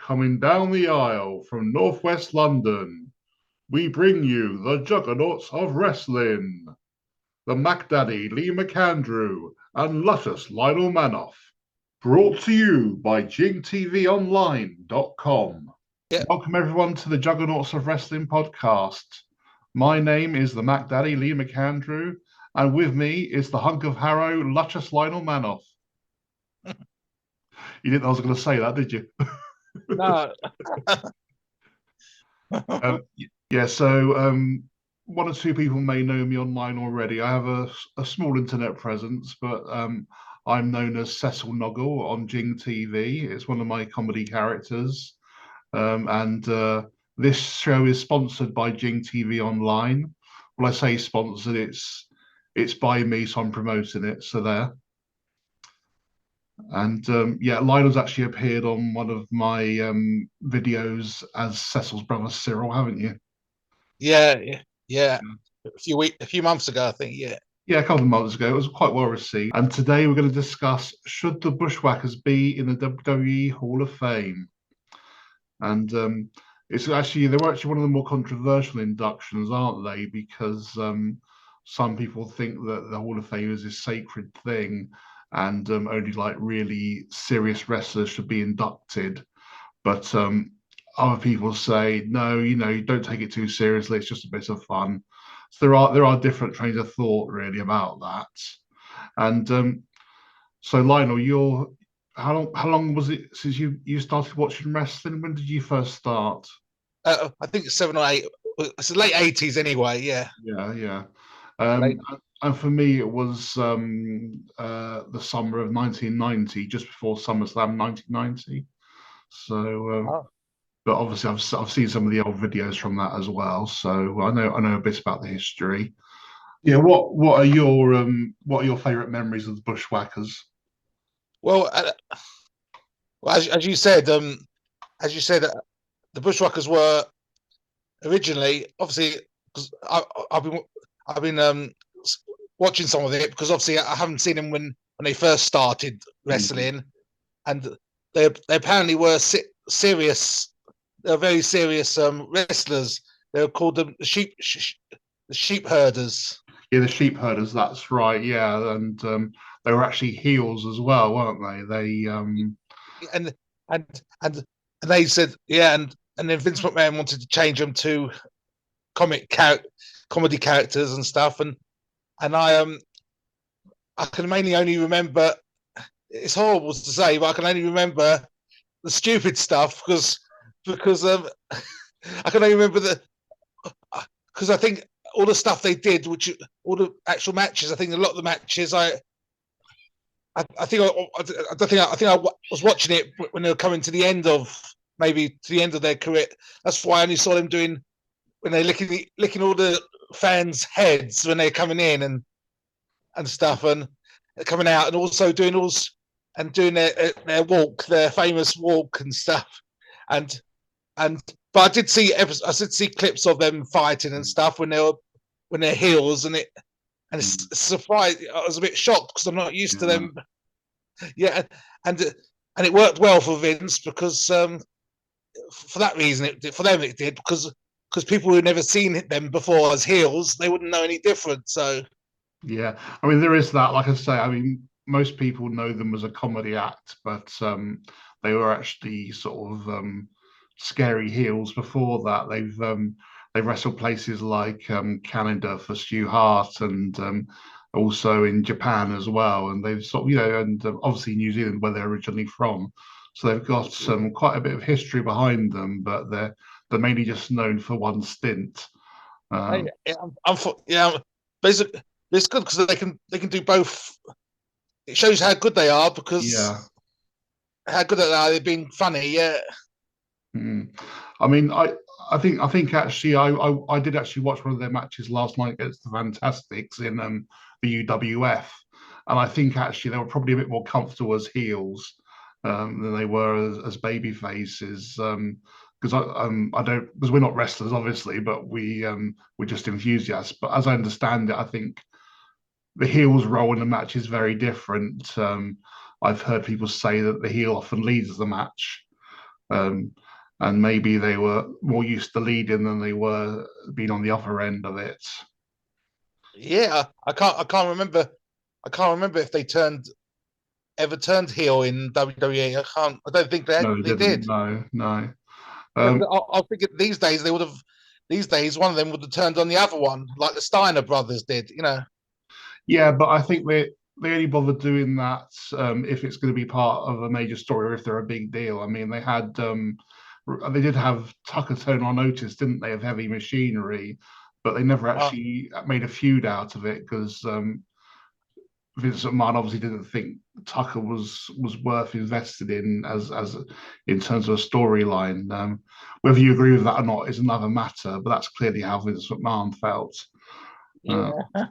Coming down the aisle from northwest London, we bring you the Juggernauts of Wrestling, the Mac Daddy Lee McAndrew and luscious Lionel Manoff. Brought to you by JingTVOnline.com. Yeah. Welcome everyone to the Juggernauts of Wrestling podcast. My name is the Mac Daddy Lee McAndrew, and with me is the hunk of Harrow, luscious Lionel Manoff. You didn't know I was going to say that, did you? No. One or two people may know me online already. I have a small internet presence, but I'm known as Cecil Noggle on Jing TV. It's one of my comedy characters. This show is sponsored by Jing TV Online. Well, I say sponsored, it's by me, so I'm promoting it. So there. And Lionel's actually appeared on one of my videos as Cecil's brother Cyril, haven't you? Yeah. A few months ago, I think. Yeah. Yeah, a couple of months ago. It was quite well received. And today we're going to discuss, should the Bushwhackers be in the WWE Hall of Fame? And they were actually one of the more controversial inductions, aren't they? Because some people think that the Hall of Fame is a sacred thing, and only like really serious wrestlers should be inducted. But other people say, no, you don't take it too seriously. It's just a bit of fun. So there are different trains of thought really about that. And so Lionel, how long was it since you started watching wrestling? When did you first start? I think it's 7 or 8. It's the late 80s anyway. Yeah. Yeah. And for me, it was the summer of 1990, just before SummerSlam 1990. So, but obviously, I've seen some of the old videos from that as well, so I know a bit about the history. Yeah, what are your favourite memories of the Bushwhackers? Well, as you said, the Bushwhackers were originally, obviously, because I've been watching some of it, because obviously I haven't seen them when they first started wrestling, and they apparently were serious. They're very serious wrestlers. They were called the sheep herders. Yeah, the sheep herders. That's right. Yeah, and they were actually heels as well, weren't they? And they said, yeah, and then Vince McMahon wanted to change them to comedy characters and stuff, and I can mainly only remember. It's horrible to say, but I can only remember the stupid stuff because I can only remember because I think all the stuff they did, all the actual matches, I think a lot of the matches I think I was watching it when they were coming to the end of their career. That's why I only saw them doing when they're licking all the fans' heads when they're coming in and stuff, and coming out, and also doing their walk, their famous walk and stuff, and but I did see clips of them fighting and stuff when they're heels, and it's surprised. I was a bit shocked because I'm not used to them. Yeah, and it worked well for Vince because for that reason, for them it did, because people who'd never seen them before as heels, they wouldn't know any different. So yeah, I mean there is that. Like I say, I mean most people know them as a comedy act, but they were actually sort of scary heels before that. They've wrestled places like Canada for Stu Hart, and also in Japan as well. And they've sort of, and obviously New Zealand, where they're originally from. So they've got quite a bit of history behind them, but they're mainly just known for one stint. Basically, it's good because they can do both. It shows how good they are, because how good they are. They've been funny, yeah. I mean, I think actually I did actually watch one of their matches last night against the Fantastics in the UWF, and I think actually they were probably a bit more comfortable as heels than they were as baby faces. Because I don't, because we're not wrestlers obviously, but we're just enthusiasts. But as I understand it, I think the heel's role in the match is very different. I've heard people say that the heel often leads the match. and maybe they were more used to leading than they were being on the other end of it. Yeah, I can't remember. I can't remember if they ever turned heel in WWE. I don't think No, they they didn't. did. No, no. Yeah, but Um, I think these days they would have. These days, one of them would have turned on the other one, like the Steiner brothers did. yeah, but I think they only bother doing that if it's going to be part of a major story or if they're a big deal. I mean, they did have Tucker turn on notice, didn't they, of heavy machinery, but they never Uh, actually made a feud out of it because Vince McMahon obviously didn't think Tucker was worth invested in as in terms of a storyline. Whether you agree with that or not is another matter, but that's clearly how Vince McMahon felt. Uh, yeah.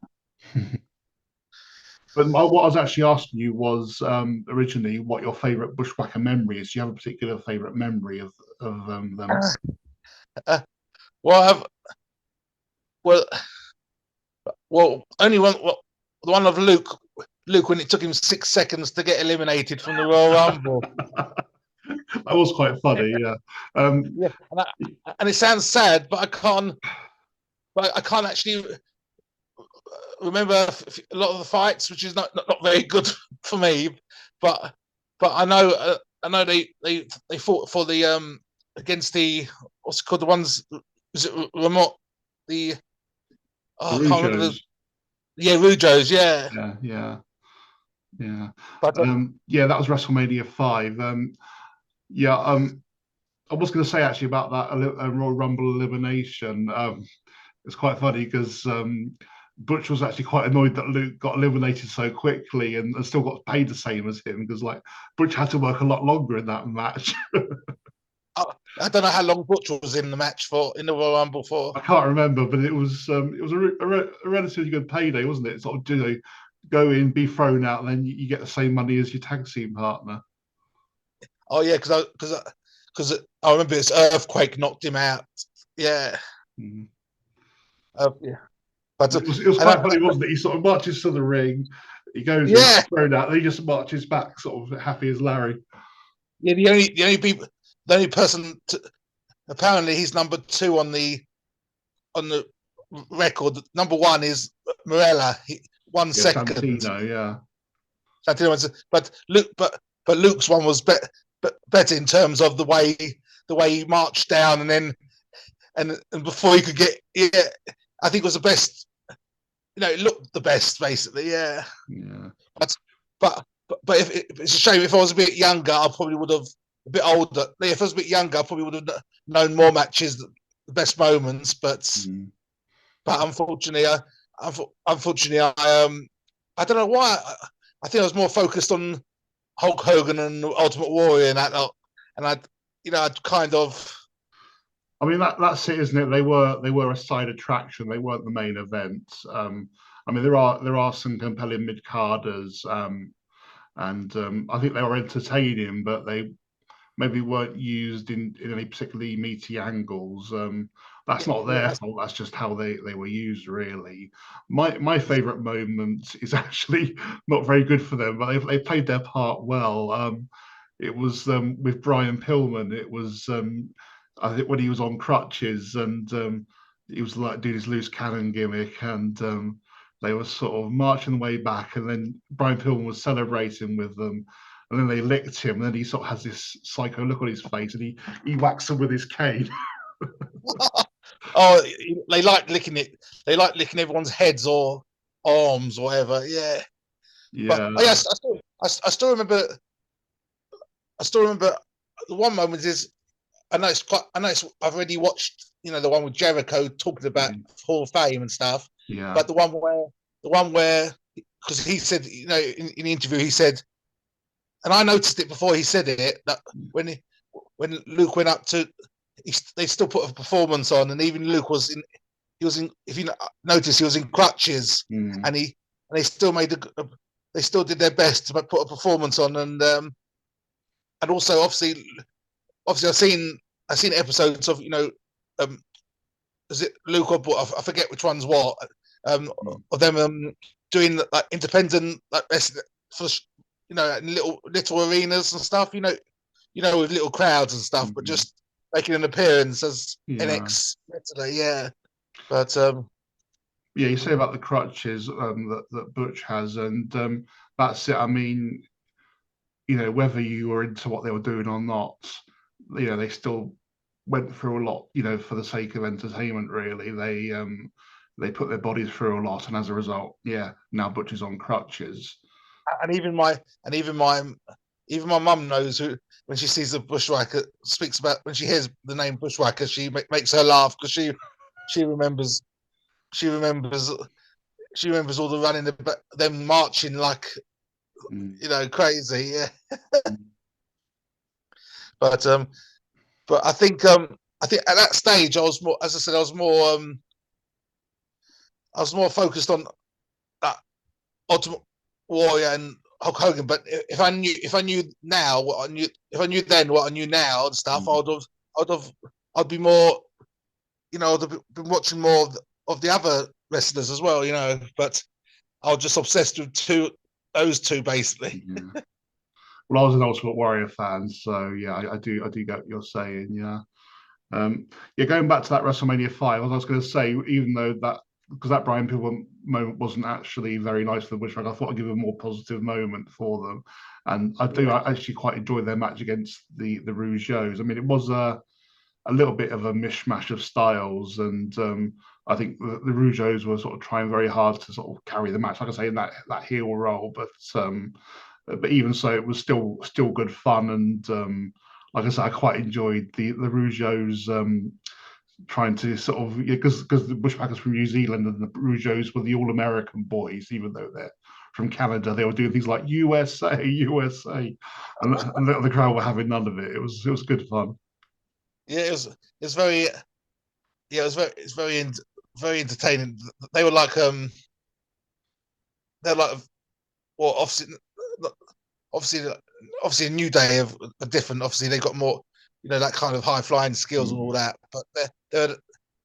but what I was actually asking you was originally what your favourite Bushwhacker memory is. Do you have a particular favourite memory of them? Uh, well, well, only one. Well, the one of Luke. Luke, when it took him 6 seconds to get eliminated from the Royal Rumble. That was quite funny, yeah. Yeah, and it sounds sad, but I can't. But I can't actually remember a lot of the fights, which is not very good for me. But I know they fought for the against the what's it called, the ones, is it remote, the the I can't remember Rougeos, Rujos, yeah. yeah, yeah, yeah. But Yeah, that was WrestleMania 5. Yeah, I was going to say actually about that Royal Rumble elimination. It's quite funny because Butch was actually quite annoyed that Luke got eliminated so quickly and still got paid the same as him because like Butch had to work a lot longer in that match. I don't know how long Butch was in the match for, in the Royal Rumble for. I can't remember, but it was a relatively good payday, wasn't it? Sort of go in, be thrown out, and then you get the same money as your tag team partner. Oh yeah, because I remember this earthquake knocked him out. Yeah, Mm. yeah. But It was and quite funny, wasn't it? He sort of marches to the ring, he goes in, yeah, thrown out, then he just marches back, sort of happy as Larry. yeah. The only person. Apparently, he's number two on the record. Number one is Morella. 1 Yeah, second. Santino, yeah. But Luke's one was better in terms of the way he marched down and then and before he could get, yeah, I think it was the best. It looked the best basically. Yeah. Yeah. But if it's a shame, if I was a bit younger, I probably would have, a bit older. If I was a bit younger, I probably would have known more matches, the best moments. Mm. But unfortunately, I don't know why. I think I was more focused on Hulk Hogan and Ultimate Warrior and that, and I'd kind of. I mean that's it, isn't it? They were a side attraction. They weren't the main event. I mean there are some compelling mid carders, and I think they were entertaining, but they maybe weren't used in any particularly meaty angles. That's not their Yeah, fault. That's just how they were used, really. My favourite moment is actually not very good for them, but they played their part well. It was with Brian Pillman. It was I think when he was on crutches and he was like doing his loose cannon gimmick and. They were sort of marching the way back, and then Brian Pillman was celebrating with them, and then they licked him, and then he sort of has this psycho look on his face, and he whacks them with his cane. oh, they like licking it. They like licking everyone's heads or arms or whatever. Yeah, but oh, Yeah, yes, I still remember. I still remember the one moment is, I know it's quite. I know it's. I've already watched. The one with Jericho talking about Hall of Fame and stuff. yeah, But the one where, because he said, in the interview, he said, and I noticed it before he said it, that when Luke went up to, they still put a performance on, and even Luke was in. He was in. If you notice, he was in crutches, mm, and they still they still did their best to put a performance on, and also obviously I've seen episodes of um, is it Luke or I forget which one's what, mm. of them doing like independent, like for in little arenas and stuff. with little crowds and stuff, but just making an appearance as an Yeah. ex-wrestler. Yeah, but Yeah, you say about the crutches that Butch has, and that's it. I mean, whether you were into what they were doing or not, they still went through a lot, for the sake of entertainment, really. They put their bodies through a lot, and as a result, yeah, now Butch is on crutches. and even my mum knows who, when she sees the Bushwhacker, speaks about, when she hears the name Bushwhacker, she makes her laugh because she remembers she remembers she remembers all the running, them marching like crazy. Yeah, but I think at that stage I was more, as I said, I was more focused on that Ultimate Warrior and Hulk Hogan. But if I knew now what I knew, if I knew then what I knew now and stuff, I'd be more, I'd have been watching more of the other wrestlers as well, But I was just obsessed with those two basically. Yeah. Well, I was an Ultimate Warrior fan, so yeah, I do get what you're saying. Yeah. Yeah, going back to that WrestleMania 5, as I was going to say, even though because that Brian Pillman moment wasn't actually very nice for the Bushwhackers, I thought I'd give a more positive moment for them. And I actually quite enjoyed their match against the Rougeaus. I mean, it was a little bit of a mishmash of styles, and I think the Rougeaus were sort of trying very hard to sort of carry the match, like I say, in that heel role. But even so, it was still good fun, and like I said, I quite enjoyed the Rougeaus trying to sort of, because the Bushwhackers from New Zealand and the Rougeaus were the All American boys, even though they're from Canada. They were doing things like USA, USA, and the crowd were having none of it. It was good fun. Yeah, it's very very entertaining. They were like they're like, well, obviously a New Day of a different. Obviously, they got more, that kind of high flying skills and all that. But they're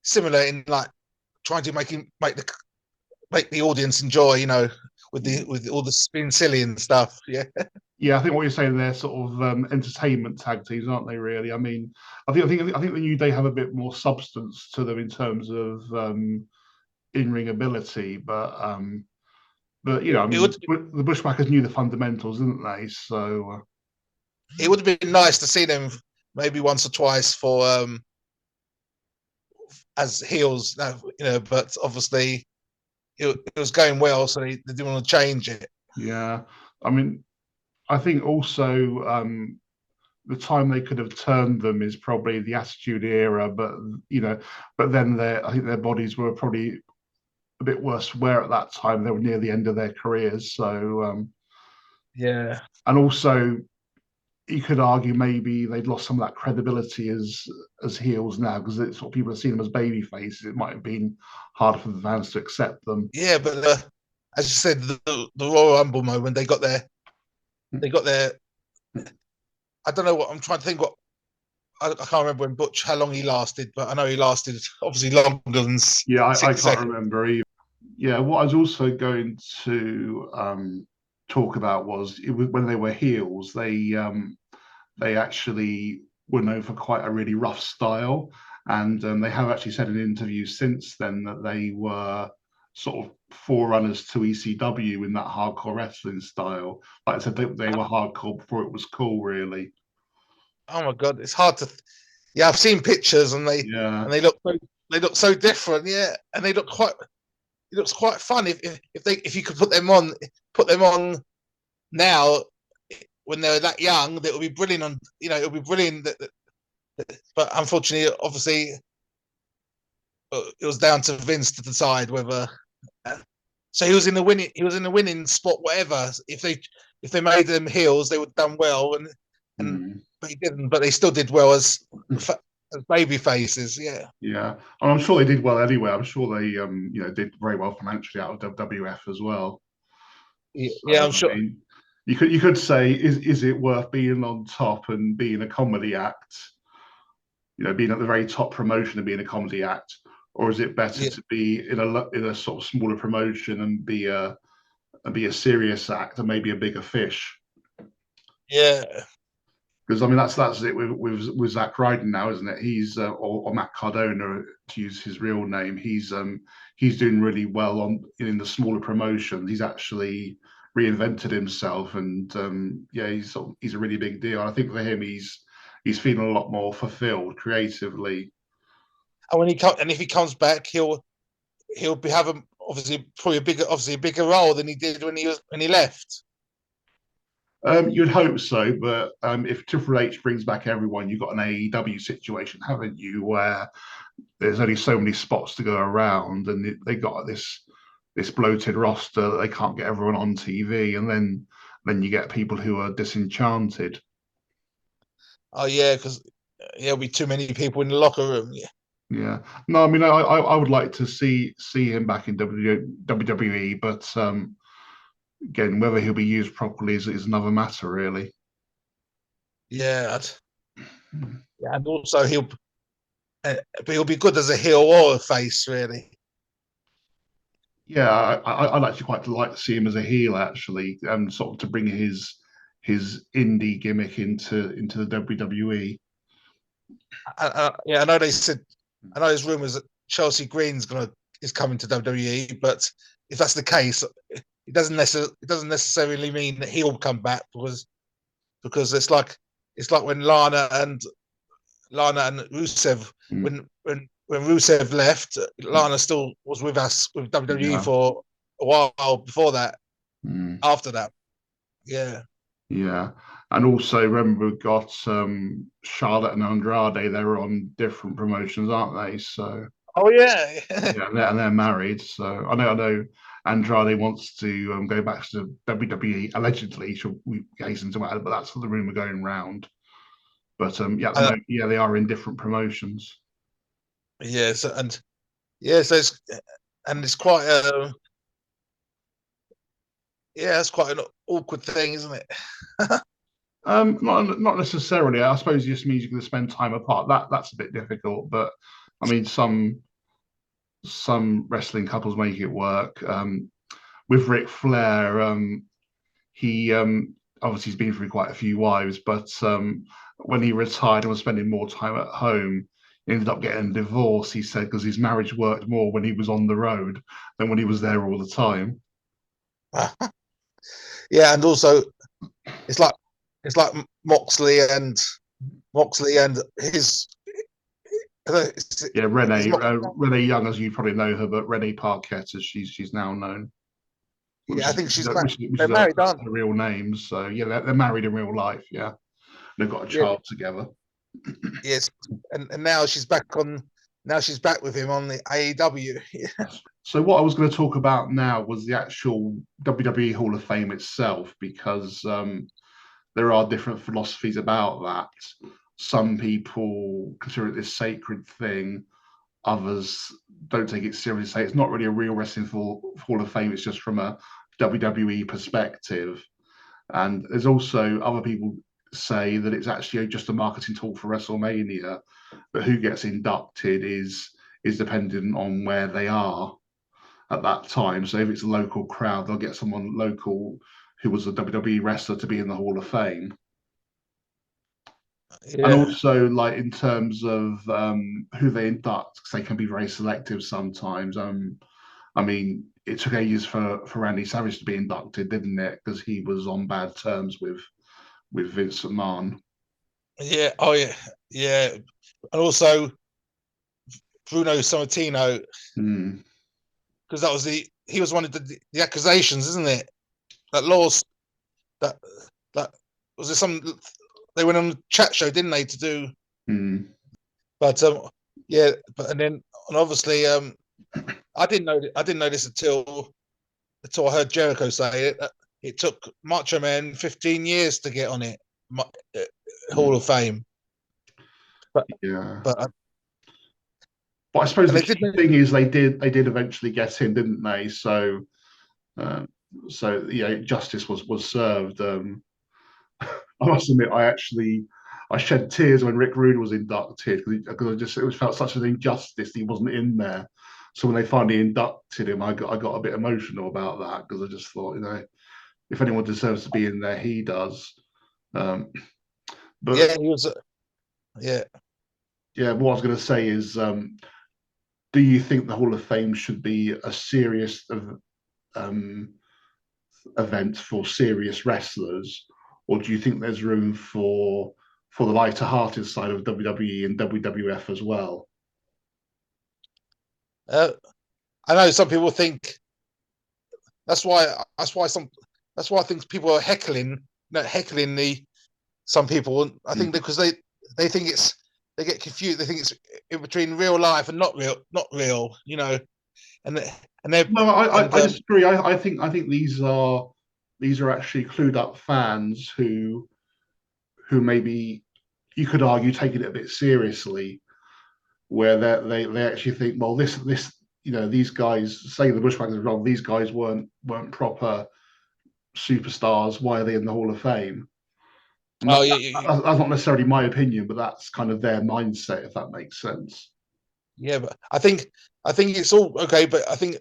similar in like trying to make the audience enjoy, with all the spin silly and stuff. Yeah, Yeah, I think what you're saying, they're sort of entertainment tag teams, aren't they? Really, I mean, I think the New Day have a bit more substance to them in terms of in-ring ability, but I it mean, would the Bushwhackers knew the fundamentals, didn't they? So it would have been nice to see them maybe once or twice for as heels, but obviously it was going well, so they didn't want to change it. yeah, I mean, I think also the time they could have turned them is probably the Attitude Era, but then I think their bodies were probably a bit worse wear at that time. They were near the end of their careers, so Yeah, and also you could argue maybe they'd lost some of that credibility as heels now, because it's what people have seen them as baby faces. It might have been harder for the fans to accept them. yeah, but as you said, the Royal Rumble moment, they got their. I don't know what I'm trying to think. What I can't remember when Butch, how long he lasted, but I know he lasted obviously longer than Yeah, I 60 can't seconds. remember either. Yeah, what I was also going to talk about was when they were heels, they actually were known for quite a really rough style. And they have actually said in interviews since then that they were sort of forerunners to ECW in that hardcore wrestling style. Like I said, they were hardcore before it was cool, really. Oh my god, it's hard to. Yeah, I've seen pictures and Yeah. they look so different. Yeah, and they look quite. It looks quite fun if you could put them on now when they're that young. That would be brilliant. It would be brilliant. But unfortunately, obviously, it was down to Vince to decide whether. So he was in the winning. He was in the winning spot. Whatever. If they made them heels, they would have done well. And Mm. but he didn't. But they still did well as baby faces. Yeah. Yeah, and I'm sure they did well anyway. I'm sure they, did very well financially out of WWF as well. So Yeah, I'm I sure. mean, you could say, is it worth being on top and being a comedy act? Being at the very top promotion and being a comedy act, or is it better Yeah. to be in a sort of smaller promotion and be a serious act and maybe a bigger fish? Yeah. Because I mean that's it with Zack Ryder now, isn't it? He's or Matt Cardona to use his real name. He's doing really well on in the smaller promotions. He's actually reinvented himself, and yeah, he's a really big deal. I think for him, he's feeling a lot more fulfilled creatively. And and if he comes back, he'll be having obviously probably a bigger role than he did when he left. You'd hope so, but if Triple H brings back everyone, you've got an AEW situation, haven't you, where there's only so many spots to go around, and they got this bloated roster that they can't get everyone on TV, and then you get people who are disenchanted. Oh yeah, because there'll be too many people in the locker room. Yeah. Yeah, no, I mean, I would like to see him back in WWE, but again, whether he'll be used properly is another matter, really. Yeah, yeah, and also he'll be good as a heel or a face, really. Yeah, I'd actually quite like to see him as a heel, actually, and sort of to bring his indie gimmick into the WWE. Yeah, I know there's rumors that Chelsea Green's is coming to WWE, but if that's the case, it doesn't necessarily mean that he'll come back because it's like when Lana and Rusev Mm, when Rusev left, Lana still was with us with WWE yeah, for a while before that. mm, After that, yeah, yeah, and also remember we've got Charlotte and Andrade. They're on different promotions, aren't they? So oh yeah, yeah, and they're married. So I know Andrade wants to go back to WWE allegedly. Should we hasten to add, but that's the rumor going round. But yeah, I uh, know. Yeah, they are in different promotions. yeah. So it's quite it's quite an awkward thing, isn't it? Not necessarily. I suppose it just means you're going to spend time apart. That's a bit difficult, but I mean, some wrestling couples make it work. With Ric Flair, he obviously he's been through quite a few wives, but when he retired and was spending more time at home, he ended up getting a divorce. He said because his marriage worked more when he was on the road than when he was there all the time. Yeah, and also it's like it's like Moxley and Yeah, his Renee Young, as you probably know her, but Renee Parquette, as she's now known, yeah, I think which they're is married, aren't her real name. So yeah, they're married in real life. Yeah, they've got a they? Yeah, child together. yes, and now she's back with him on the AEW. So what I was going to talk about now was the actual WWE Hall of Fame itself, because there are different philosophies about that. Some people consider it this sacred thing. Others don't take it seriously. Say it's not really a real wrestling Hall of Fame. It's just from a WWE perspective. And there's also other people say that it's actually just a marketing tool for WrestleMania. But who gets inducted is dependent on where they are at that time. So if it's a local crowd, they'll get someone local who was a WWE wrestler to be in the Hall of Fame. And Yeah, also, like in terms of who they induct, because they can be very selective sometimes. I mean, it took ages for Randy Savage to be inducted, didn't it? Because he was on bad terms with Vince McMahon. yeah, oh yeah, yeah, and also Bruno Sammartino Mm, because that was he was one of the accusations, isn't it? That laws that that was there some they went on a chat show, didn't they, to do? mm, But yeah, but and obviously I didn't know this until I heard Jericho say it. It took Macho Man 15 years to get on it, uh, Hall mm, of Fame. But yeah. but But I suppose and the they key didn't. thing is they did eventually get in, didn't they? So uh, so yeah, justice was served. I must admit, I shed tears when Rick Rude was inducted because I just it was felt such an injustice he wasn't in there. So when they finally inducted him, I got a bit emotional about that because I just thought, if anyone deserves to be in there, he does. Um, But Yeah, he was. Yeah. yeah, what I was going to say is, do you think the Hall of Fame should be a serious um, event for serious wrestlers, or do you think there's room for the lighter-hearted side of WWE and WWF as well? Uh, I know some people think that's why. That's why I think people are heckling the some people. I think because they think it's they get confused. They think it's in between real life and not real. And they're No, and I disagree. I think these are actually clued up fans who maybe you could argue taking it a bit seriously, where they actually think, well, this these guys say the Bushwhackers are wrong. These guys weren't proper superstars. Why are they in the Hall of Fame? And oh that's not necessarily my opinion, but that's kind of their mindset, if that makes sense. yeah, but I think it's all okay. But I think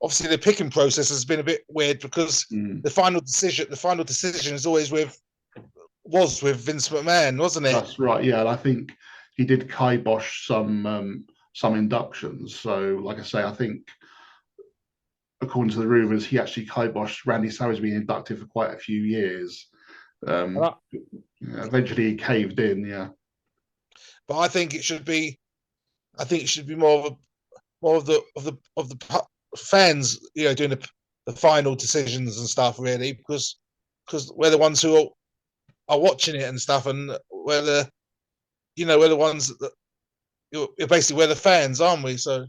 obviously the picking process has been a bit weird because Mm. the final decision is always was with Vince McMahon, wasn't it? That's right. Yeah, and I think he did kibosh some inductions. So, like I say, I think according to the rumors, he actually kiboshed Randy Savage being inducted for quite a few years. And Um, Eventually, he caved in. Yeah. but I think it should be. I think it should be more of the fans, doing the final decisions and stuff, really, because we're the ones who are watching it and stuff, and we're the ones that you're basically we're the fans, aren't we? So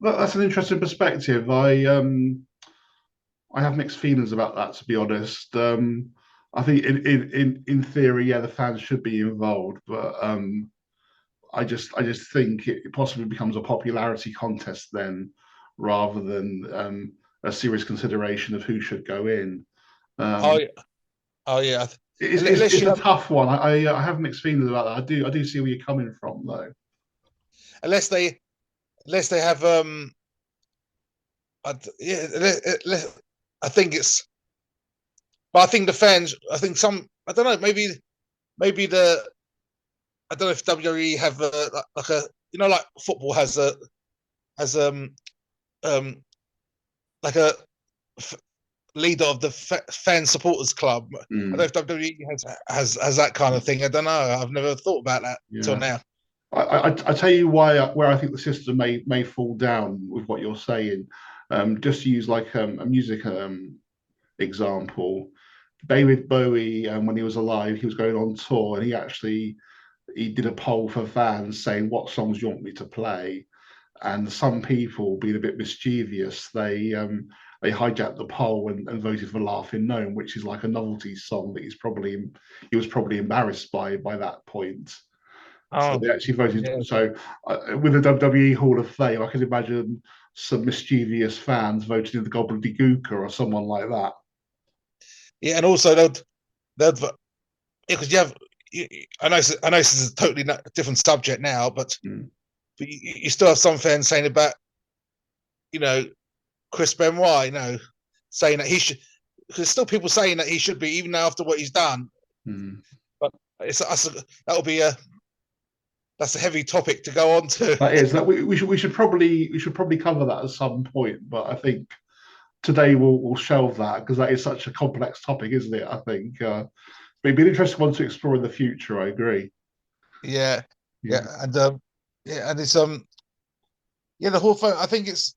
That's an interesting perspective. I have mixed feelings about that, to be honest. I think in theory, yeah, the fans should be involved, but I just think it possibly becomes a popularity contest then, rather than a serious consideration of who should go in. oh Um, yeah, oh yeah. Unless it's you a have tough one. I have mixed feelings about that. I do see where you're coming from though. unless they have yeah, I think it's. But I think the fans. I think some. I don't know. Maybe the. I don't know if WWE have like a like football has um like a leader of the fan supporters club. I don't know Mm, if WWE has that kind of thing. I don't know. I've never thought about that till yeah. now. I tell you why where I think the system may fall down with what you're saying. Just to use like a music example, David Bowie, when he was alive, he was going on tour, and he did a poll for fans saying what songs you want me to play, and some people, being a bit mischievous, they hijacked the poll and voted for "Laughing Gnome," which is like a novelty song that he was probably embarrassed by that point. So Oh, they actually voted. yeah, So with the WWE Hall of Fame, I can imagine some mischievous fans voted in the Gobbledygooker or someone like that. yeah, and also they'll because you have. I know this is a totally different subject now, Mm. but you still have some fans saying about you know Chris Benoit, saying that he should. There's still people saying that he should be, even after what he's done. Mm. But that'll be that's a heavy topic to go on to. That is that we should probably cover that at some point, but I think today we'll shelve that because that is such a complex topic, isn't it? I think it'd be an interesting one to explore in the future. I agree. Yeah, Yeah. yeah, and it's the whole thing. I think it's.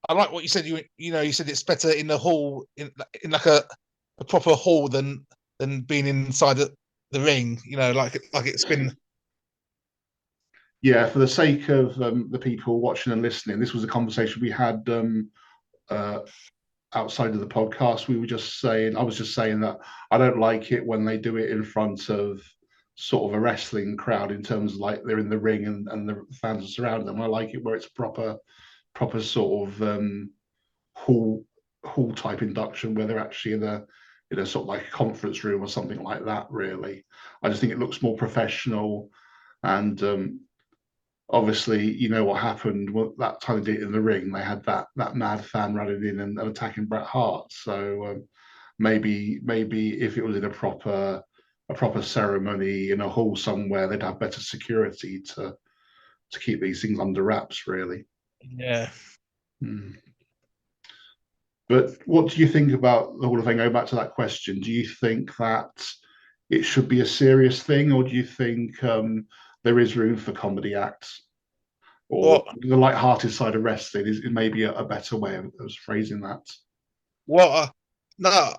I like what you said. You said it's better in the hall in like a proper hall than being inside the ring. Like it's been. Yeah, for the sake of the people watching and listening, this was a conversation we had uh, outside of the podcast. I was just saying that I don't like it when they do it in front of sort of a wrestling crowd in terms of like they're in the ring and the fans are surrounding them. I like it where it's proper sort of hall hall type induction where they're actually in a sort of like a conference room or something like that. Really, I just think it looks more professional and obviously, you know what happened that time they did it in the ring. They had that mad fan running in and attacking Bret Hart. So maybe if it was in a proper ceremony in a hall somewhere, they'd have better security to keep these things under wraps, really. Yeah. Mm. But what do you think about the Hall of Fame? Going back to that question, do you think that it should be a serious thing, or do you think there is room for comedy acts, or Well, the light-hearted side of wrestling is maybe a better way of phrasing that? well, no,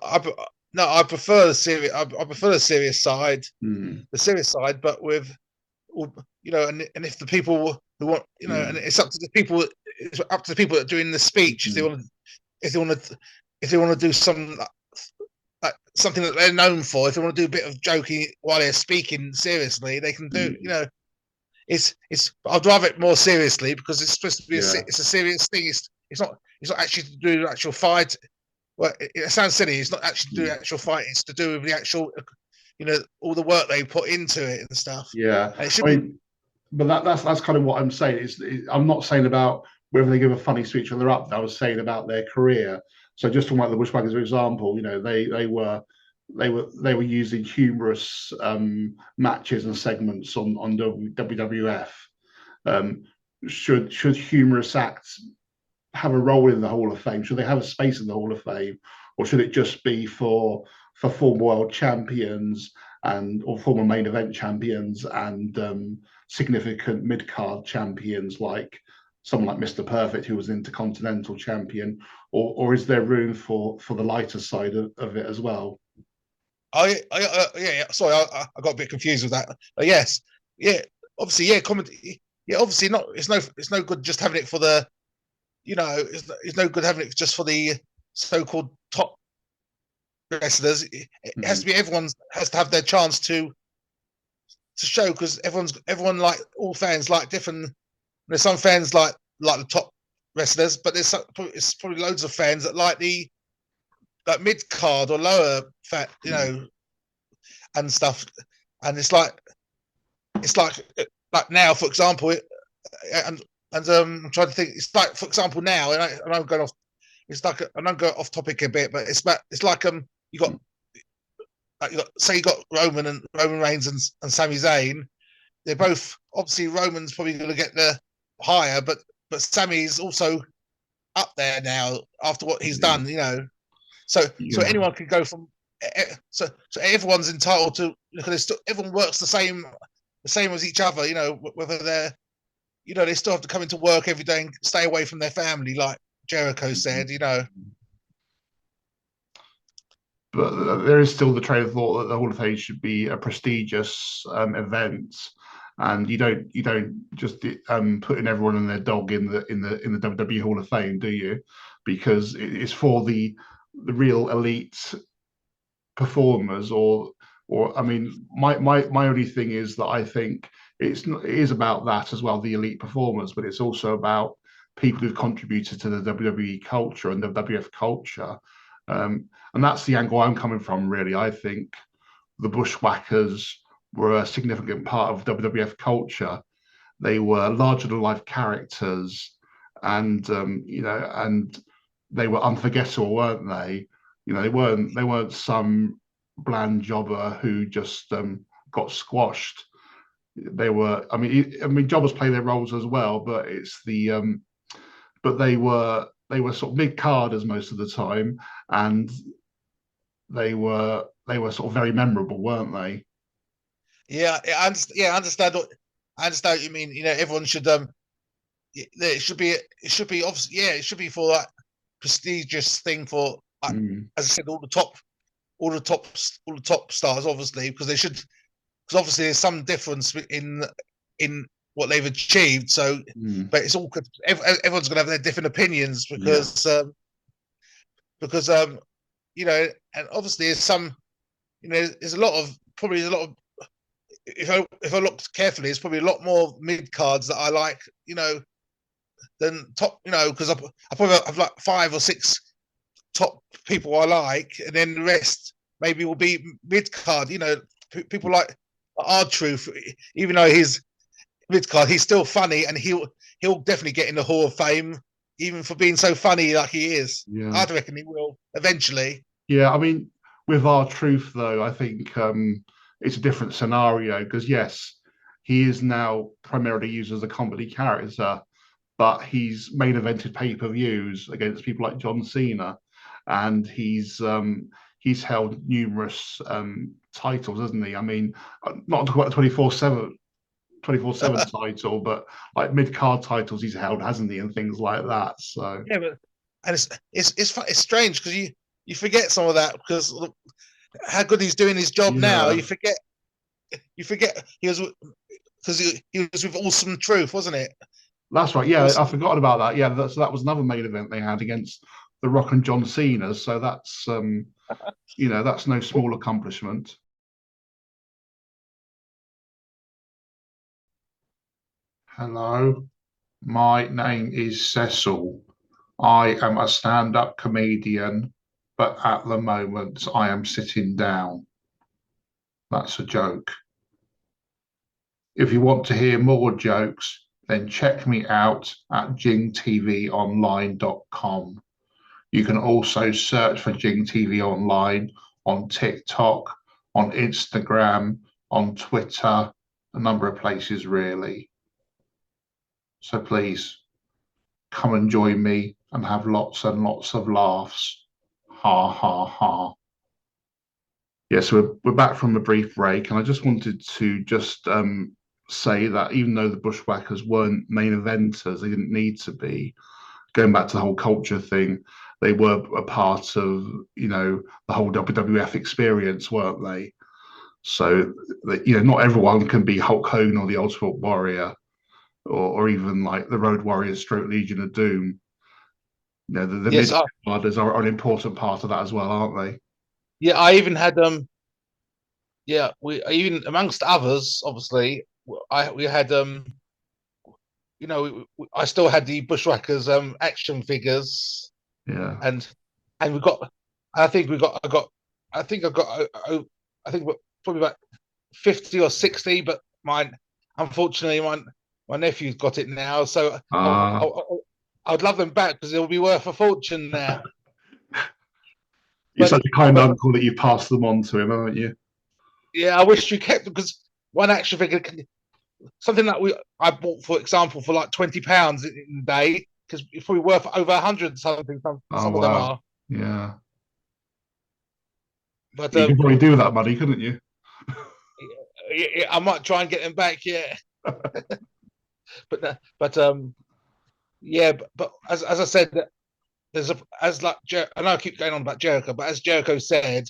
no, I prefer the serious. I prefer the serious side, Mm. but with, and if the people who want, and it's up to the people. It's up to the people that are doing the speech if they want to, if they want to, if they want to do some like something that they're known for. If they want to do a bit of joking while they're speaking seriously, they can do. It's. I'd rather it more seriously because it's supposed to be it's a serious thing. It's not actually to do the actual fight. Well, it sounds silly. It's not actually to do the actual fight. It's to do with the actual, all the work they put into it and stuff. Yeah, And it should I be. mean, but that's kind of what I'm saying. I'm not saying about whether they give a funny speech when they're up there. I was saying about their career. So just talking about the Bushwhackers, for example, they were using humorous matches and segments on WWF. Should humorous acts have a role in the Hall of Fame? Should they have a space in the Hall of Fame, or should it just be for former world champions or former main event champions and significant mid card champions like someone like Mr. Perfect, who was Intercontinental champion, or is there room for the lighter side of it as well? Yeah. Sorry, I got a bit confused with that. Yes, yeah. Obviously, yeah. Comedy. Yeah, obviously not. It's no good just having it for the. It's no good having it just for the so-called top wrestlers. It has to be everyone has to have their chance to show because everyone like all fans like different. There's some fans like the top wrestlers, but it's probably loads of fans that like the mid card or lower fat, and stuff. And it's like now, for example, and I'm trying to think. It's like, for example, now, and I'm going off. It's like and I'm going off topic a bit, but it's like you got say you got Roman Reigns and Sami Zayn. They're both obviously Roman's probably going to get the higher, but Sammy's also up there now after what he's done. So anyone can go from. So everyone's entitled to because everyone works the same as each other. Whether they're they still have to come into work every day and stay away from their family, like Jericho said. But there is still the train of thought that the Hall of Fame should be a prestigious event, and you don't just putting everyone and their dog in the WWE Hall of Fame, do you? Because it's for the real elite performers, or I mean, my only thing is that I think it is about that as well, the elite performers, but it's also about people who've contributed to the WWE culture and the WWF culture. And that's the angle I'm coming from, really. I think the Bushwhackers were a significant part of WWF culture. They were larger than life characters, and and they were unforgettable, weren't they? They weren't some bland jobber who just got squashed. They were. I mean, jobbers play their roles as well, but but they were sort of mid carders most of the time, and they were sort of very memorable, weren't they? Yeah, I understand. I understand what you mean. Everyone should it should be obviously it should be for that prestigious thing for as I said all the top stars obviously because obviously there's some difference in what they've achieved. So, but it's all good. Everyone's going to have their different opinions because and obviously there's some there's a lot of if I look carefully, there's probably a lot more mid cards that I like than top because I probably have like 5 or 6 top people I like, and then the rest maybe will be mid card. People like R-Truth, even though he's mid card, he's still funny, and he'll definitely get in the Hall of Fame, even for being so funny like he is. Yeah. I reckon he will eventually. Yeah, I mean, with R-Truth though, I think it's a different scenario because yes, he is now primarily used as a comedy character, but he's main evented pay-per-views against people like John Cena, and he's held numerous titles, hasn't he? I mean, not to talk about the 24/7 title, but like mid-card titles he's held, hasn't he, and things like that. So Yeah, but and it's strange because you forget some of that because how good he's doing his job now. yeah, You forget he was because he was with Awesome Truth, wasn't it? that's right. Yeah, Awesome. I forgot about that. Yeah, so that was another main event they had against The Rock and John Cena. So that's that's no small accomplishment. Hello, my name is Cecil. I am a stand-up comedian, but at the moment I am sitting down. That's a joke. If you want to hear more jokes, then check me out at jingtvonline.com. You can also search for Jing TV Online on TikTok, on Instagram, on Twitter, a number of places really. So please come and join me and have lots and lots of laughs. Ha ha ha. Yes, we're back from a brief break, and I just wanted to just say that even though the Bushwhackers weren't main eventers, they didn't need to be. Going back to the whole culture thing, they were a part of the whole WWF experience, weren't they? So not everyone can be Hulk Hogan or the Ultimate Warrior, or even like the Road Warriors, stroke Legion of Doom. The Yes, mid carders are an important part of that as well, aren't they? yeah. I even had yeah. We even amongst others, obviously, we had I still had the Bushwhackers action figures, Yeah. and and we got. I think we got. I got. I think I got. I think probably about 50 or 60, but unfortunately, my nephew's got it now, so Ah, I'd love them back because they'll be worth a fortune now. you're But such a kind but uncle that you passed them on to him, haven't you? yeah, I wish you kept them because one action figure, something that I bought, for example, for like £20 in the day, because it's probably worth over 100 something. Oh Some of them wow. are, Yeah. but You could probably do with that money, couldn't you? I might try and get them back. Yeah, but yeah, but as I said, there's I know I keep going on about Jericho, but as Jericho said,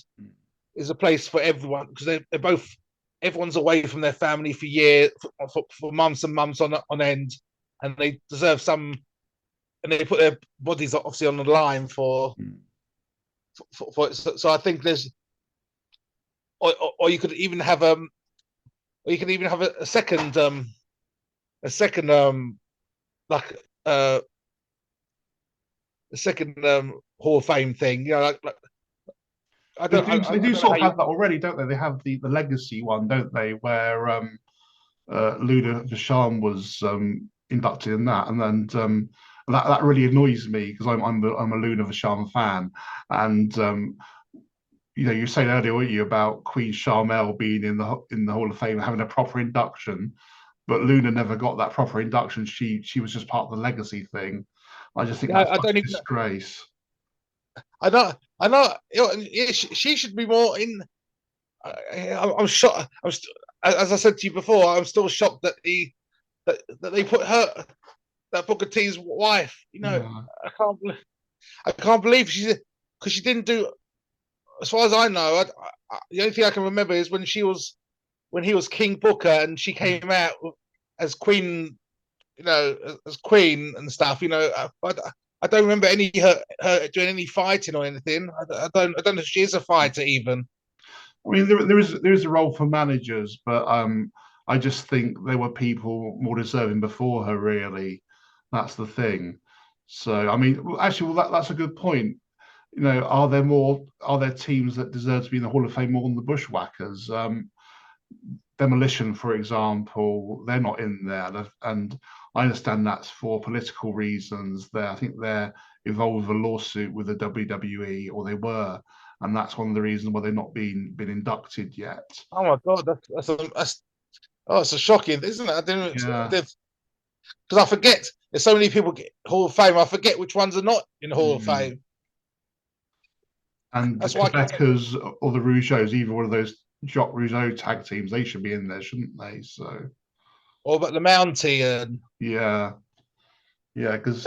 there's a place for everyone because they're both everyone's away from their family for years, for months and months on end, and they deserve some, and they put their bodies obviously on the line so I think there's, or you could even have a second like a second Hall of Fame thing, like I They don't do. They I do don't know how sort of you. have that already, don't they? They have the legacy one, don't they? Where Luda Vachon was inducted in that, and then that really annoys me because I'm a Luna Vachon fan, and you were saying earlier, weren't you, about Queen Charmel being in the Hall of Fame, having a proper induction, but Luna never got that proper induction. She was just part of the legacy thing. I just think Yeah, that's I such don't a even. disgrace. I know. She should be more in. I'm shocked. As I said to you before, I'm still shocked that they put that Booker T's wife. Yeah. I can't. I can't believe because she didn't do. As far as I know, the only thing I can remember is when he was King Booker and she came out as Queen. As Queen and stuff. I don't remember her doing any fighting or anything. I don't know if she is a fighter even. I mean, there is a role for managers, but I just think there were people more deserving before her. Really, that's the thing. So, I mean, actually, well, that's a good point. Are there teams that deserve to be in the Hall of Fame more than the Bushwhackers? Demolition, for example, they're not in there, and I understand that's for political reasons. I think they're involved with a lawsuit with the WWE, or they were, and that's one of the reasons why they've not been inducted yet. Oh my God, it's a shocking, isn't it? I didn't Yeah. because I forget. There's so many people get Hall of Fame. I forget which ones are not in the Hall of Fame. And the That's why I keep saying, Quebecers or the Rougeaus, either one of those Jacques Rougeau tag teams, they should be in there, shouldn't they? So, or about the Mountie and yeah, yeah, because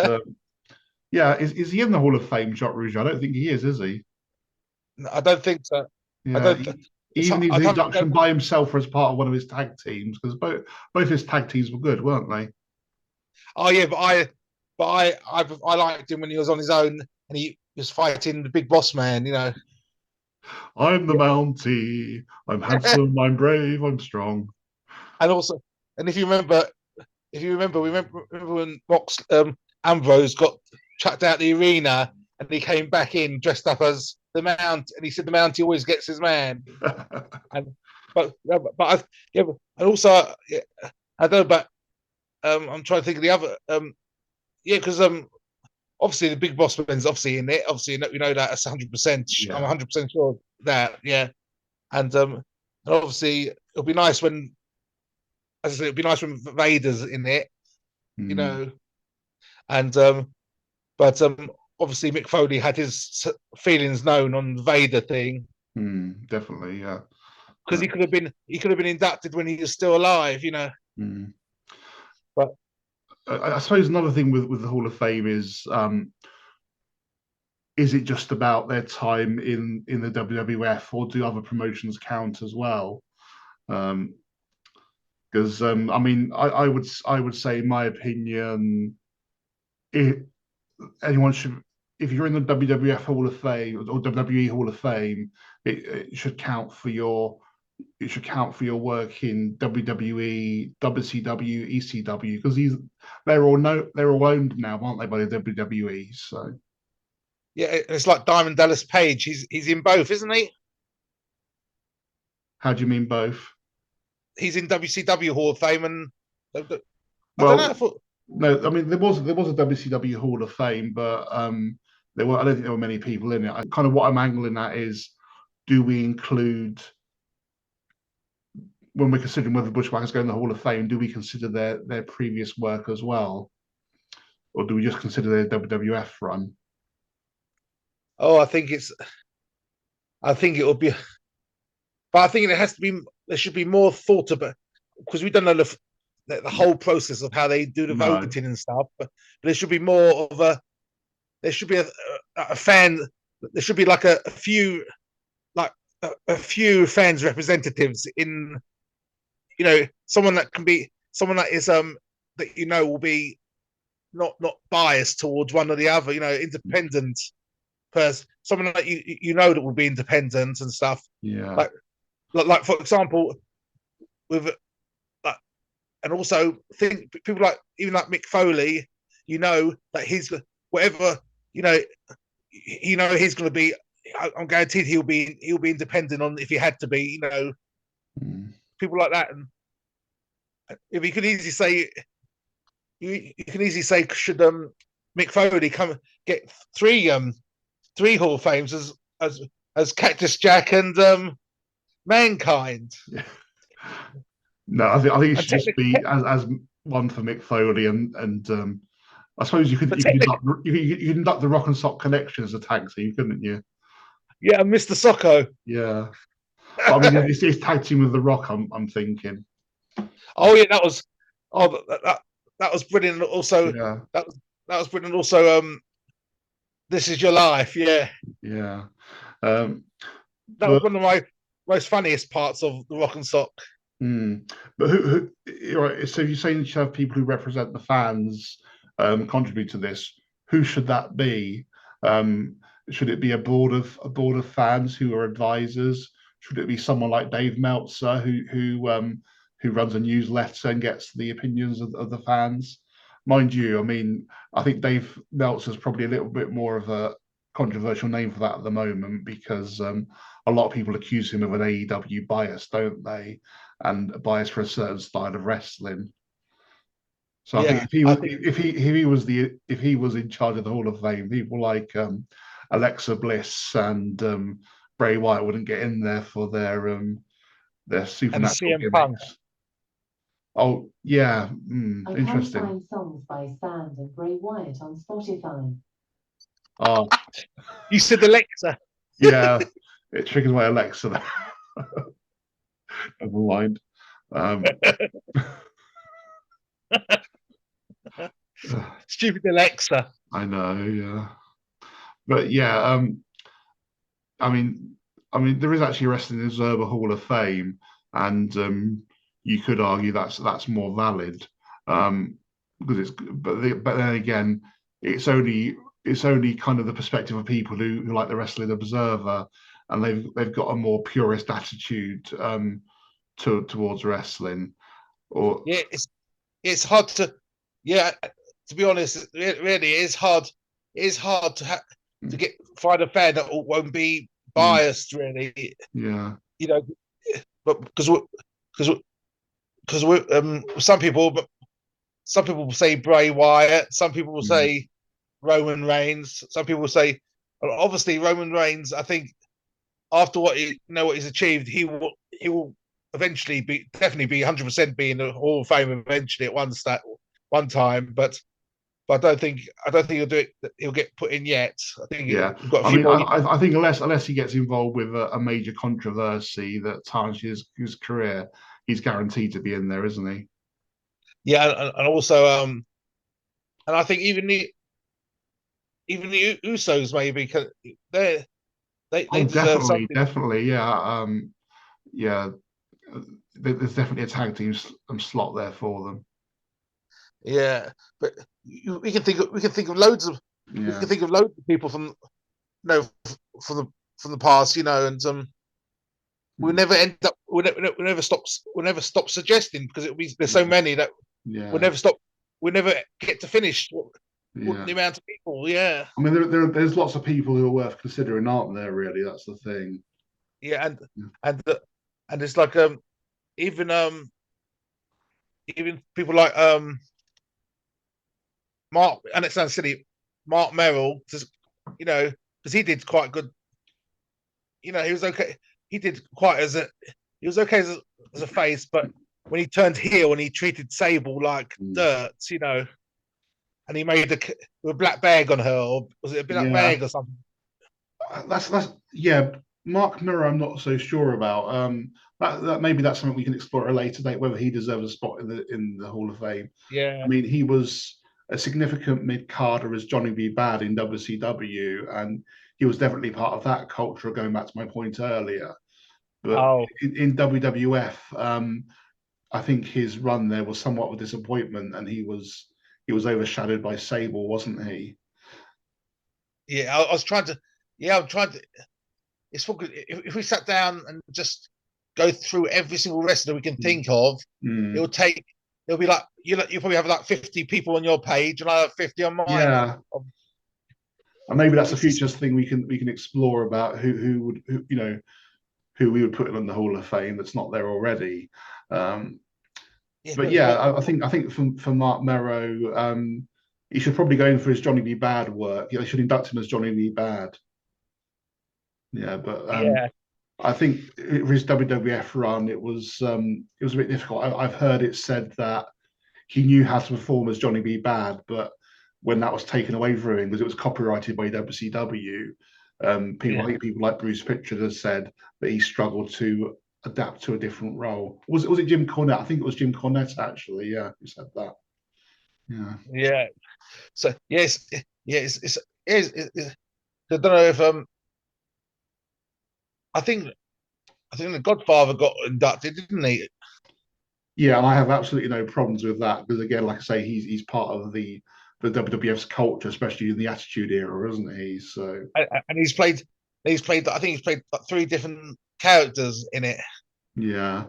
yeah, is he in the Hall of Fame, Jacques Rougeau? I don't think he is he? I don't think so. I Yeah, don't. he even needs I an can't. induction by himself or as part of one of his tag teams, because both his tag teams were good, weren't they? Oh yeah, I liked him when he was on his own and he was fighting the big boss man. You know. I'm the Mountie. I'm handsome. I'm brave. I'm strong. And also, and we remember when Box Ambrose got chucked out the arena and he came back in dressed up as the Mount, and he said the Mountie always gets his man. And and also yeah, I don't know, but I'm trying to think of the other yeah, because obviously the big boss man's obviously in it. Obviously, we know that. That's 100%. I'm Yeah. 100% sure of that. Yeah, and obviously it'll be nice when, as I said, it'll be nice when Vader's in it. You Mm, know, and but obviously Mick Foley had his feelings known on the Vader thing definitely, yeah. because he could have been inducted when he was still alive. You know, Mm. but I suppose another thing with the Hall of Fame is it just about their time in the WWF, or do other promotions count as well? Because I mean, I would say, in my opinion, if anyone should, if you're in the WWF Hall of Fame or WWE Hall of Fame, it should count for your work in WWE, WCW, ECW, because they're all owned now, aren't they, by the WWE? So yeah, it's like Diamond Dallas Page. He's in both, isn't he? how do you mean both? He's in WCW Hall of Fame, and I don't know. Well, no, I mean there was a WCW Hall of Fame, but I don't think there were many people in it. Kind of what I'm angling at is, do we include, when we're considering whether Bushwhackers go in the Hall of Fame, do we consider their previous work as well, or do we just consider their WWF run? Oh, I think it will be, but I think it has to be. There should be more thought about, because we don't know the whole process of how they do the No. voting and stuff. But there should be more of a. There should be a fan. There should be like a few, like a few fans representatives in. You know, someone that can be someone that is that will be not biased towards one or the other. You know, independent person, someone that that will be independent and stuff. Yeah. Like for example, with like, and also think people like even like Mick Foley, that he's whatever you know, he's going to be. I'm guaranteed he'll be independent on if he had to be. People like that, and if you could easily say, you can easily say, should Mick Foley come get three Hall of Fames as Cactus Jack and Mankind. Yeah. No, I think it And should just be as one for Mick Foley, and I suppose you could induct the Rock and Sock Connection as a tag team, couldn't you? yeah, Mr. Socko. Yeah, but I mean, it's tag team with the Rock. I'm thinking. Oh yeah, that was brilliant. Also, Yeah, that was brilliant. Also, This Is Your Life. Yeah, yeah. that was But one of my most funniest parts of the Rock and Sock. but right, so you're saying you should have people who represent the fans contribute to this. Who should that be? Should it be a board of fans who are advisors? Should it be someone like Dave Meltzer who runs a newsletter and gets the opinions of the fans? Mind you, I mean, I think Dave Meltzer is probably a little bit more of a controversial name for that at the moment, because a lot of people accuse him of an AEW bias, don't they? And a bias for a certain style of wrestling. So I think Yeah, I think if he was in charge of the Hall of Fame, people like Alexa Bliss and Bray Wyatt wouldn't get in there for their and supernatural CM Punk. gimmicks. Oh yeah, I can't interesting. find songs by Sand and Bray Wyatt on Spotify. Oh You said Alexa. yeah, it triggers my Alexa. Never mind. Stupid Alexa. I know, yeah, but yeah, I mean, there is actually a Wrestling Observer Hall of Fame, and you could argue that's more valid, because but then again, it's only kind of the perspective of people who like the Wrestling Observer, and they've got a more purist attitude towards wrestling, or Yeah, it's hard to. Yeah, to be honest, it really is hard. It is hard to find a fan that won't be biased. Really, yeah, you know, but because some people will say Bray Wyatt, some people will say Roman Reigns, some people will say obviously Roman Reigns. I think after what he's achieved, he will eventually definitely be 100% be in the Hall of Fame eventually at one time, but I don't think he'll do it. He'll get put in yet. I think yeah. we've got a I few mean, more. I think unless he gets involved with a major controversy that tarnishes his career, he's guaranteed to be in there, isn't he? Yeah, and also and I think even the Usos maybe they deserve Definitely, something. definitely, yeah, yeah. There's definitely a tag team slot there for them. Yeah, but we can think of loads of Yeah, people from from the past, and we'll never end up we'll never stop suggesting because there's so many that we'll yeah, never stop we'll never get to finish yeah. the amount of people. Yeah, I mean, there's lots of people who are worth considering, aren't there? Really, that's the thing. yeah, Yeah. and it's like even even people like Mark, and it sounds silly, Mark Merrill, because he did quite good. He was okay. He did quite he was okay as a face, but when he turned heel and he treated Sable like dirt, and he made a black bag on her, or was it a black Yeah, bag or something? that's yeah. Mark Mirror, I'm not so sure about. That maybe that's something we can explore at a later date, whether he deserves a spot in the Hall of Fame. I Yeah, mean, he was a significant mid carder as Johnny B. Bad in WCW, and he was definitely part of that culture. Going back to my point earlier, but oh in WWF, I think his run there was somewhat of a disappointment, and he was overshadowed by Sable, wasn't he? yeah. I was trying to, yeah, I'm trying to. If we sat down and just go through every single wrestler we can think of, Mm. it'll be like you probably have like 50 people on your page and I have 50 on mine. Yeah, and maybe that's a It's just, future thing we can explore about who would who we would put in the Hall of Fame that's not there already. Um, yeah, but yeah, I think for Mark Merrow, he should probably go in for his Johnny B. Bad work. Yeah, they should induct him as Johnny B. Bad. Yeah, but yeah, I think for his WWF run, it was a bit difficult. I've heard it said that he knew how to perform as Johnny B. Bad, but when that was taken away from him because it was copyrighted by WCW, yeah, people like Bruce Pritchard has said that he struggled to adapt to a different role. Was it Jim Cornette? I think it was Jim Cornette actually. Yeah, who said that. Yeah. yeah. So yes, yeah, I don't know if I think the Godfather got inducted, didn't he? Yeah, and I have absolutely no problems with that because again, like I say, he's part of the WWF's culture, especially in the Attitude Era, isn't he? So And he's played. I think he's played like three different characters in it: yeah,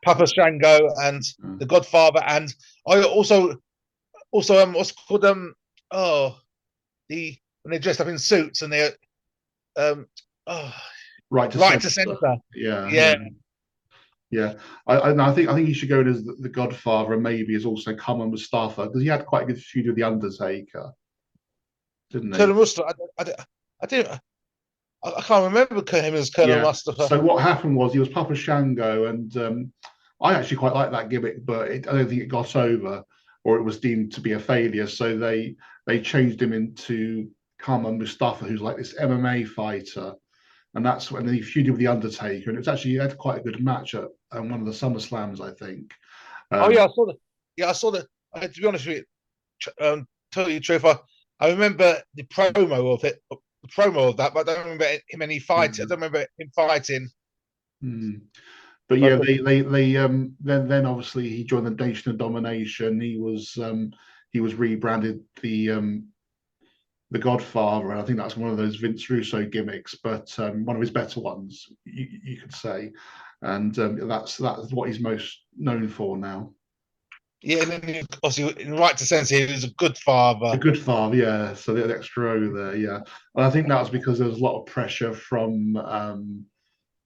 Papa Shango and yeah. the Godfather, and I also what's it called oh the when they dressed up in suits and they um oh Right to right censor. to censor. Yeah, yeah, Yeah, yeah. I think he should go in as the Godfather and maybe as also Kama Mustafa because he had quite a good feud with the Undertaker, didn't he? Colonel Mustard. I didn't. I can't remember him as Colonel Yeah. Mustafa. So what happened was he was Papa Shango, and I actually quite like that gimmick, but I don't think it got over, or it was deemed to be a failure. So they changed him into Kama Mustafa, who's like this MMA fighter, and that's when he feuded with the Undertaker, and it was actually he had quite a good match at one of the Summer Slams, I think. Oh yeah, I saw the. Yeah, I saw the. To be honest with you, tell you the truth, I remember the promo of it, the promo of that, but I don't remember him any fighting. I don't remember him fighting. But yeah, then obviously he joined the Nation of Domination. He was rebranded the Godfather, and I think that's one of those Vince Russo gimmicks, but one of his better ones, you could say, and that's what he's most known for now. Yeah, and then obviously, in the right to sense, he was a good father. A good father, yeah. So the extra O there, yeah. And I think that was because there was a lot of pressure from,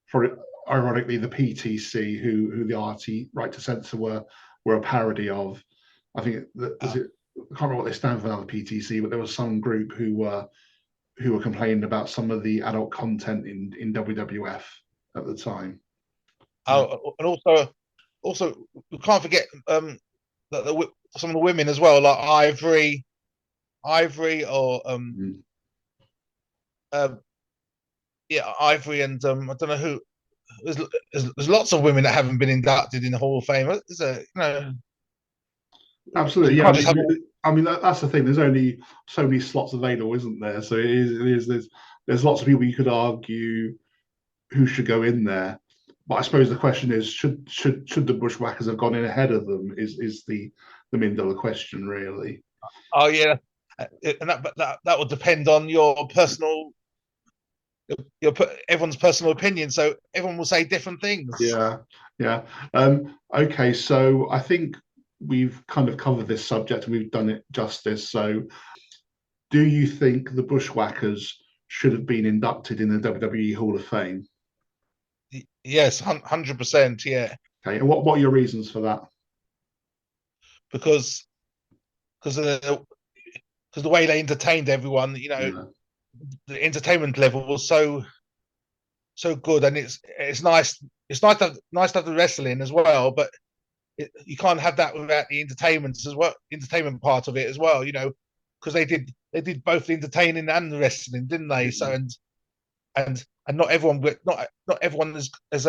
for ironically, the PTC, who the RT Right to Censor were a parody of. I think that I can't remember what they stand for now, the PTC, but there was some group who were complaining about some of the adult content in WWF at the time. Oh, and also we can't forget that some of the women as well, like Ivory, or yeah, Ivory, and I don't know who. There's lots of women that haven't been inducted in the Hall of Fame. Is there, Absolutely, you yeah. can't just have I mean that's the thing. There's only so many slots available, isn't there? So it is. There's lots of people you could argue who should go in there. But I suppose the question is, should the Bushwhackers have gone in ahead of them? Is the $1 million question really? Oh yeah, and that would depend on your personal, everyone's personal opinion. So everyone will say different things. Yeah, yeah. Okay, so I think we've kind of covered this subject and we've done it justice. So, do you think the Bushwhackers should have been inducted in the WWE Hall of Fame? Yes, 100%. Yeah, Okay, and what are your reasons for that? because of the way they entertained everyone. Yeah. The entertainment level was so good, and it's nice. It's nice to have the wrestling as well, but you can't have that without the entertainment as well. Entertainment part of it as well, because they did both the entertaining and the wrestling, didn't they? So and not everyone, not everyone is as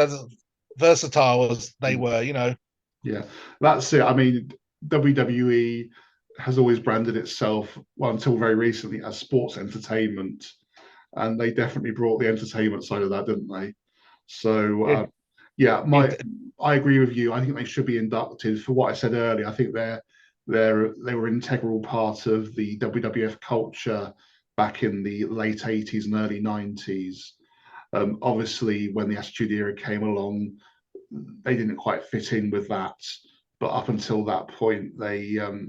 versatile as they were. Yeah, that's it. I mean, WWE has always branded itself, well, until very recently, as sports entertainment, and they definitely brought the entertainment side of that, didn't they? So, yeah, I agree with you. I think they should be inducted for what I said earlier. I think they were an integral part of the WWF culture back in the late 80s and early 90s. Obviously, when the Attitude Era came along, they didn't quite fit in with that. But up until that point, they were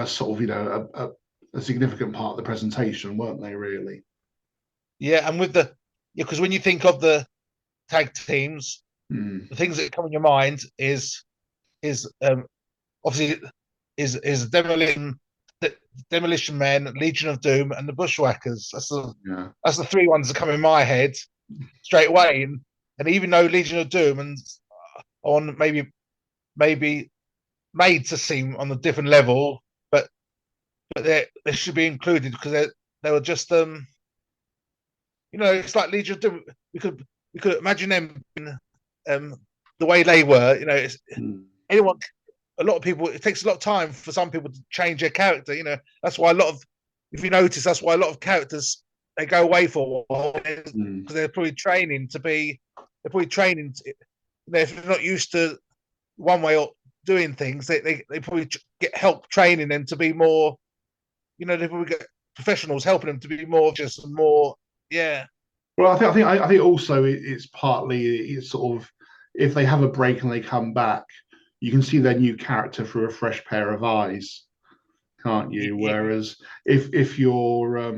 sort of a significant part of the presentation, weren't they? Really? Yeah, and because when you think of the tag teams, the things that come in your mind is obviously is Demolition Men, Legion of Doom, and the Bushwhackers. That's the three ones that come in my head straight away. And even though Legion of Doom and on maybe made to seem on a different level, but they should be included because they were just it's like Legion of Doom. We could imagine them the way they were. Anyone. A lot of people, it takes a lot of time for some people to change their character. That's why if you notice, that's why a lot of characters they go away for a while because they're probably training. If they're not used to one way of doing things, they probably get help training them to be more. They probably get professionals helping them to be more just more. Yeah. Well, I think also it's partly sort of if they have a break and they come back, you can see their new character through a fresh pair of eyes, can't you? Whereas if you're I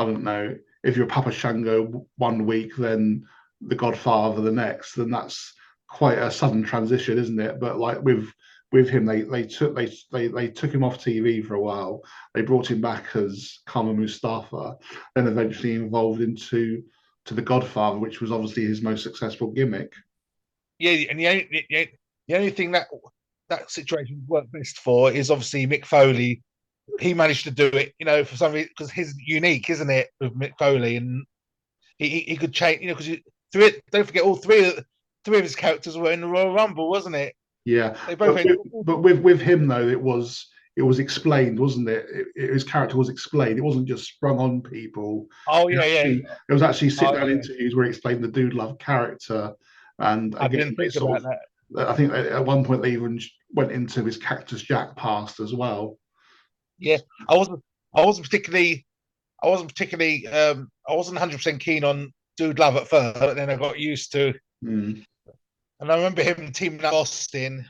don't know, if you're Papa Shango one week, then the Godfather the next, then that's quite a sudden transition, isn't it? But like with with him, they took him off TV for a while. They brought him back as Kama Mustafa, then eventually involved into The Godfather, which was obviously his most successful gimmick. Yeah, and the only thing that situation worked best for is obviously Mick Foley. He managed to do it, for some reason, because he's unique, isn't it, with Mick Foley, and he could change, because don't forget all three of his characters were in the Royal Rumble, wasn't it? Yeah, They both. but with him though, it was explained, wasn't it? His character was explained. It wasn't just sprung on people. Oh yeah, yeah. It was actually sit down yeah. interviews where he explained the Dude Love character, and I again, didn't think about that. I think at one point they even went into his Cactus Jack past as well. Yeah, I wasn't particularly 100% keen on Dude Love at first, but then I got used to. Mm. And I remember him teaming up Austin.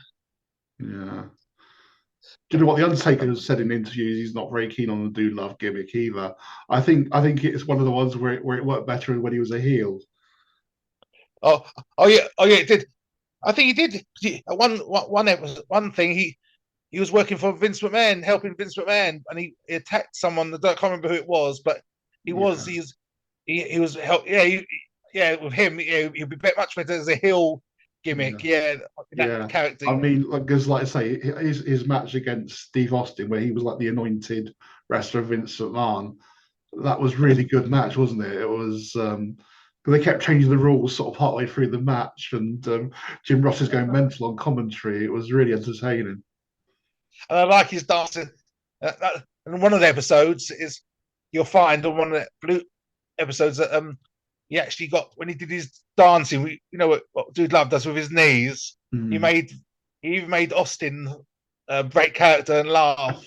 Yeah. Do you know what the Undertaker has said in interviews? He's not very keen on the Dude Love gimmick either. I think it's one of the ones where it worked better when he was a heel. Oh yeah, it did. I think he did. One thing he was working for Vince McMahon, helping Vince McMahon, and he attacked someone. I can't remember who it was, but he was help. Yeah, with him, he'd be much better as a heel gimmick. Yeah, that character. I mean, because like I say, his match against Steve Austin, where he was like the anointed wrestler of Vince McMahon, that was really good match, wasn't it? It was. They kept changing the rules sort of partway through the match, and Jim Ross is going mental on commentary. It was really entertaining. And I like his dancing. And one of the episodes is you'll find on one of the blue episodes that he actually got when he did his dancing. You know what Dude Love does with his knees. He even made Austin break character and laugh.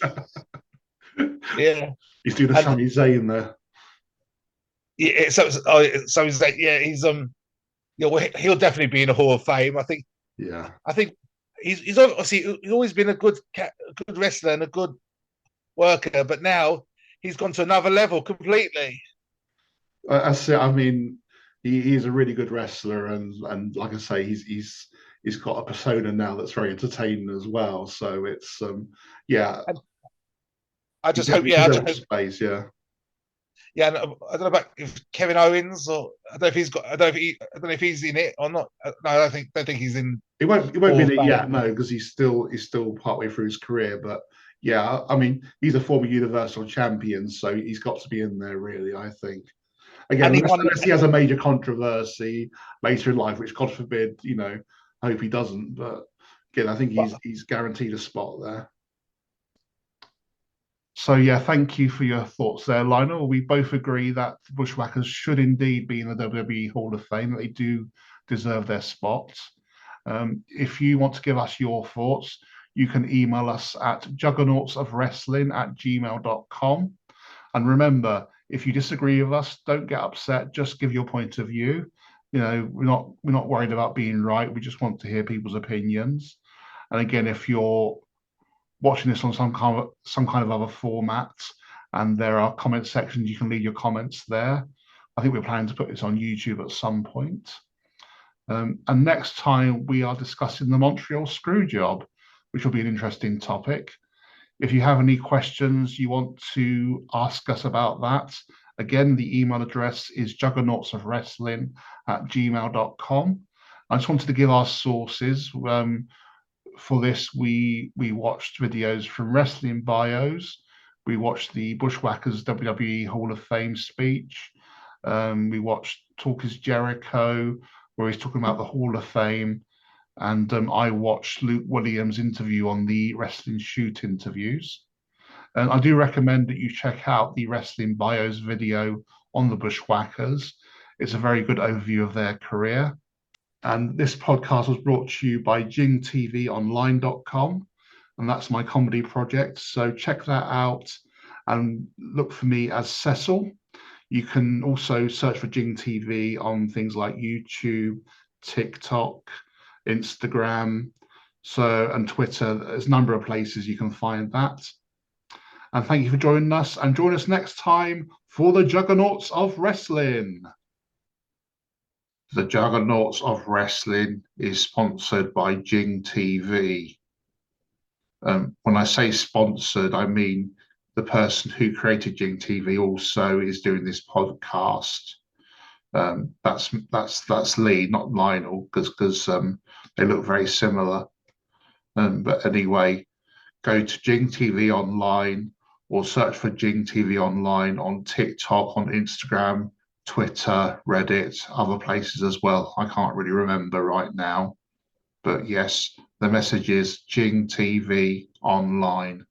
Yeah, he's doing a Sami Zayn there. Yeah, so he's like, yeah, he's he'll definitely be in the Hall of Fame. I think. Yeah, I think he's obviously he's always been a good wrestler and a good worker, but now he's gone to another level completely. I mean, he's a really good wrestler, and like I say, he's got a persona now that's very entertaining as well. So it's yeah. And I just hope, yeah, space, yeah. Yeah, I don't know about if Kevin Owens or I don't know if he's got. I don't know if he's in it or not. No, I don't think he's in. He won't be in it yet, no, because he's still partway through his career. But yeah, I mean, he's a former Universal Champion, so he's got to be in there, really. I think. Again, unless he has a major controversy later in life, which God forbid, I hope he doesn't. But again, I think he's guaranteed a spot there. So yeah, thank you for your thoughts there, Lionel. We both agree that the Bushwhackers should indeed be in the WWE Hall of Fame, that they do deserve their spot. If you want to give us your thoughts, you can email us at juggernautsofwrestling@gmail.com. And remember, if you disagree with us, don't get upset. Just give your point of view. We're not worried about being right. We just want to hear people's opinions. And again, if you're watching this on some kind of other format, and there are comment sections, you can leave your comments there. I think we're planning to put this on YouTube at some point. And next time we are discussing the Montreal Screwjob, which will be an interesting topic. If you have any questions you want to ask us about that, again, the email address is juggernautsofwrestling@gmail.com. I just wanted to give our sources. For this, we watched videos from Wrestling Bios. We watched the Bushwhackers WWE Hall of Fame speech. We watched Talk Is Jericho, where he's talking about the Hall of Fame. And I watched Luke Williams' interview on the Wrestling Shoot interviews. And I do recommend that you check out the Wrestling Bios video on the Bushwhackers. It's a very good overview of their career. And this podcast was brought to you by jingtvonline.com. And that's my comedy project. So check that out and look for me as Cecil. You can also search for Jing TV on things like YouTube, TikTok, Instagram, and Twitter. There's a number of places you can find that. And thank you for joining us. And join us next time for the Juggernauts of Wrestling. The Juggernauts of Wrestling is sponsored by Jing TV. When I say sponsored, I mean the person who created Jing TV also is doing this podcast. That's Lee, not Lionel, because they look very similar. But anyway, go to Jing TV Online or search for Jing TV Online on TikTok, on Instagram, Twitter, Reddit, other places as well. I can't really remember right now. But yes, the message is Jing TV Online.